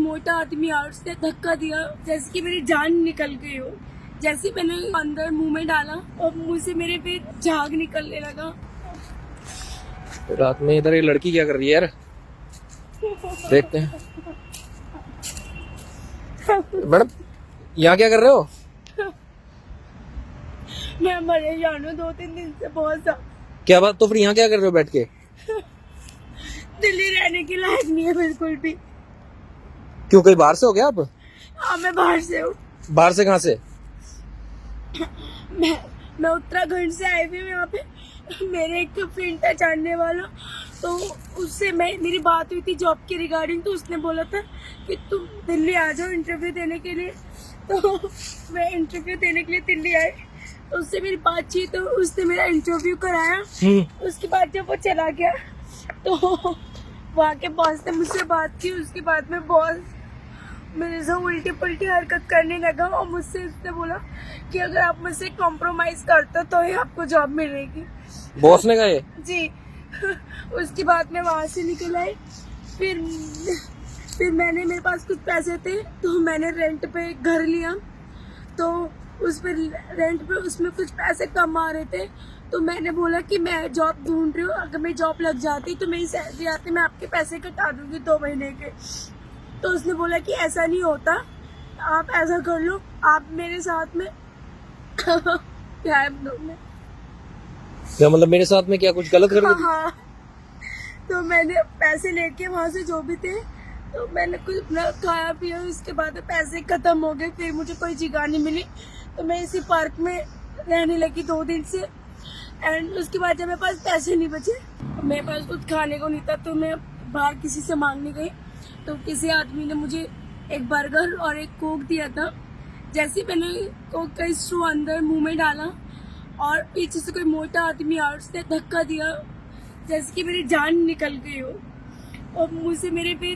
मोटा आदमी आया, उसने धक्का दिया जैसे कि मेरी जान निकल गई हो। जैसे मैंने अंदर मुंह में डाला और मुंह से मेरे पे झाग निकलने लगा। रात में इधर ये लड़की क्या कर रही है यार, देखते हैं। मैडम यहाँ क्या कर रहे हो? मैं मरे जानू 2-3 दिन से बहुत सा। क्या बात, तो फिर यहाँ क्या कर रहे हो बैठ के? दिल्ली रहने के लायक नहीं है बिल्कुल भी। क्यों, कहीं बाहर से हो गया आप? हाँ मैं बाहर से हूँ। बाहर से कहाँ से? मैं उत्तराखंड से आई हुई हूँ। यहाँ पे मेरे एक फ्रेंड था जानने वाला, तो उससे मेरी बात हुई थी जॉब के रिगार्डिंग। तो उसने बोला था कि तुम दिल्ली आ जाओ इंटरव्यू देने के लिए। तो मैं इंटरव्यू देने के लिए दिल्ली आई, तो उससे मेरी बातचीत, तो उसने मेरा इंटरव्यू कराया। उसके बाद जब वो चला गया तो वहाँ के बॉस ने मुझसे बात की। उसके बाद में बॉस मेरे से उल्टी पुल्टी हरकत करने लगा और मुझसे उसने बोला कि अगर आप मुझसे कॉम्प्रोमाइज करते हो तो ही आपको जॉब मिलेगी। बॉस ने कहा ये? जी। उसके बाद में वहाँ से निकल आई। फिर मेरे पास कुछ पैसे थे, तो मैंने रेंट पे घर लिया। तो उस पर रेंट पे उसमें कुछ पैसे कम आ रहे थे, तो मैंने बोला कि मैं जॉब ढूंढ रही हूँ, अगर मेरी जॉब लग जाती तो मेरी सैलरी आती, मैं आपके पैसे कटा दूंगी 2 महीने के। तो उसने बोला कि ऐसा नहीं होता, आप ऐसा कर लो, आप मेरे साथ में क्या है में। क्या मतलब मेरे साथ में क्या कुछ गलत कर दिया? हाँ। तो मैंने पैसे लेके वहाँ से जो भी थे, तो मैंने कुछ अपना खाया पिया। उसके बाद पैसे खत्म हो गए, फिर मुझे कोई जगह नहीं मिली, तो मैं इसी पार्क में रहने लगी 2 दिन से। एंड उसके बाद जब मेरे पास पैसे नहीं बचे, मेरे पास कुछ खाने को नहीं था, तो मैं बाहर किसी से मांगने गई। तो किसी आदमी ने मुझे एक बर्गर और एक कोक दिया था। जैसे मैंने कोक का स्ट्रॉ अंदर मुंह में डाला और पीछे से कोई मोटा आदमी आया, उसने धक्का दिया जैसे कि मेरी जान निकल गई हो, और मुंह से मेरे पे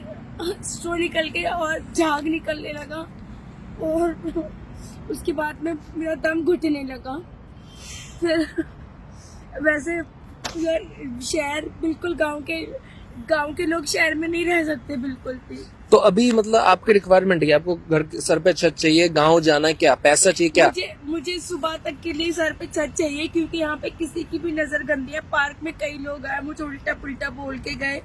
स्ट्रॉ निकल के और झाग निकलने लगा। और उसके बाद में मेरा दम घुटने लगा। फिर वैसे शहर बिल्कुल गांव के लोग शहर में नहीं रह सकते बिल्कुल भी। तो अभी मतलब आपकी रिक्वायरमेंट है, आपको घर सर पे छत चाहिए, गांव जाना है, क्या पैसा चाहिए क्या? मुझे सुबह तक के लिए सर पे छत चाहिए, क्योंकि यहाँ पे किसी की भी नजर गंदी है। पार्क में कई लोग आए, मुझे उल्टा पुल्टा बोल के गए,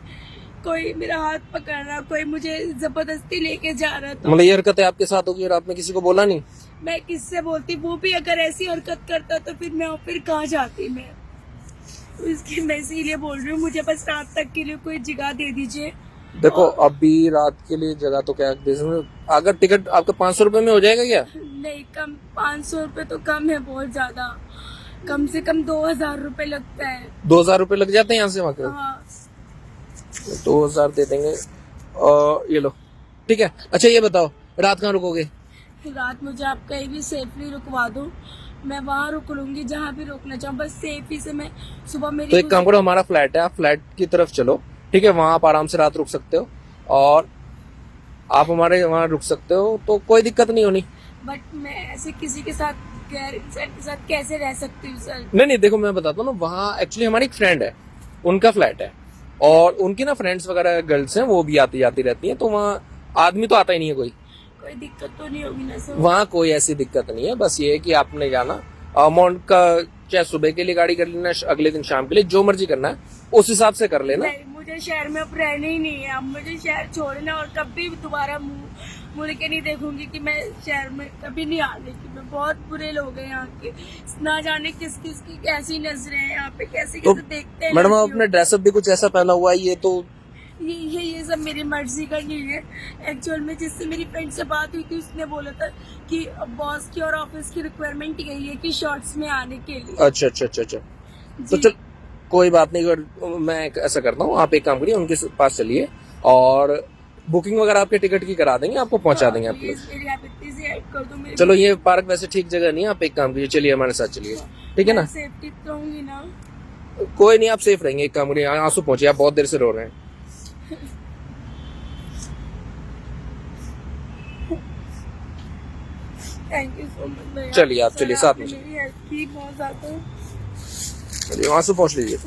कोई मेरा हाथ पकड़ रहा, कोई मुझे जबरदस्ती लेके जा रहा। तो मतलब ये हरकत आपके साथ होगी और आपने किसी को बोला नहीं? मैं किससे बोलती, वो भी अगर ऐसी हरकत करता तो फिर कहाँ जाती मैं। इसकी मैं इसीलिए बोल रही हूँ, मुझे बस रात तक के लिए कोई जगह दे दीजिए। देखो अभी रात के लिए जगह तो क्या दे सकते, अगर टिकट आपका 500 रुपए में हो जाएगा क्या? नहीं, कम 500 रुपए तो कम है, बहुत ज्यादा। कम से कम 2000 रुपए लगता है। 2000 रुपए लग जाते हैं यहाँ से वहाँ के? हाँ। 2000 दे देंगे और ये लो, ठीक है। अच्छा ये बताओ, रात कहाँ रुकोगे? रात मुझे आप कहीं भी सेफली रुकवा दो, मैं वहाँ रुक लूंगी जहाँ भी रुकना चाहूँ, बस सेफली से। मैं सुबह मेरी तो एक काम करो, हमारा फ्लैट है, आप फ्लैट की तरफ चलो, ठीक है, वहाँ आप आराम से रात रुक सकते हो और आप हमारे वहाँ रुक सकते हो, तो कोई दिक्कत नहीं होनी। बट मैं ऐसे किसी के साथ गैर इंसान के साथ कैसे रह सकती हूँ सर? नहीं, देखो मैं बताता हूँ ना, वहाँ एक्चुअली हमारी एक फ्रेंड है, उनका फ्लैट है और उनकी ना फ्रेंड्स वगैरह गर्ल्स हैं, वो भी आती जाती रहती हैं, तो वहाँ आदमी तो आता ही नहीं है कोई दिक्कत तो नहीं होगी ना सर? वहाँ कोई ऐसी दिक्कत नहीं है, बस ये है कि आपने जाना, अमाउंट का चाहे सुबह के लिए गाड़ी कर लेना, अगले दिन शाम के लिए, जो मर्जी करना है उस हिसाब से कर लेना। नहीं, मुझे शहर में अब रहना ही नहीं है। अब मुझे शहर छोड़ना, और कभी दोबारा मुड़ के नहीं देखूंगी कि मैं शहर में कभी नहीं आने की। मैं बहुत बुरे लोग हैं यहाँ के, ना जाने किस किस की कैसी नजरें हैं यहाँ पे, कैसे तो देखते हैं। मैडम आपने ड्रेसअप भी कुछ ऐसा पहना हुआ है, ये तो ये सब मेरी मर्जी का नहीं है। एक्चुअल में जिससे मेरी फ्रेंड से बात हुई थी, उसने बोला था कि बॉस की और ऑफिस की रिक्वायरमेंट यही है कि शॉर्ट्स में आने के लिए। अच्छा। तो चल कोई बात नहीं, मैं ऐसा करता हूँ, आप एक काम करिए, उनके पास चलिए और बुकिंग वगैरह आपके टिकट की करा देंगे, आपको पहुंचा देंगे आपके। चलो ये पार्क वैसे ठीक जगह नहीं है, आप एक काम कीजिए, चलिए हमारे साथ चलिए, ठीक है ना? सेफ्टी तो होंगी ना? कोई नहीं, आप सेफ रहेंगे। एक काम करिए, आंसू पहुंचिए, आप बहुत देर से रो रहे हैं। Thank you so much. चलिए आप चलिए साथ में, मेरी हेल्प की बहुत ज्यादा। चलिए आंसू पहुंच लीजिए।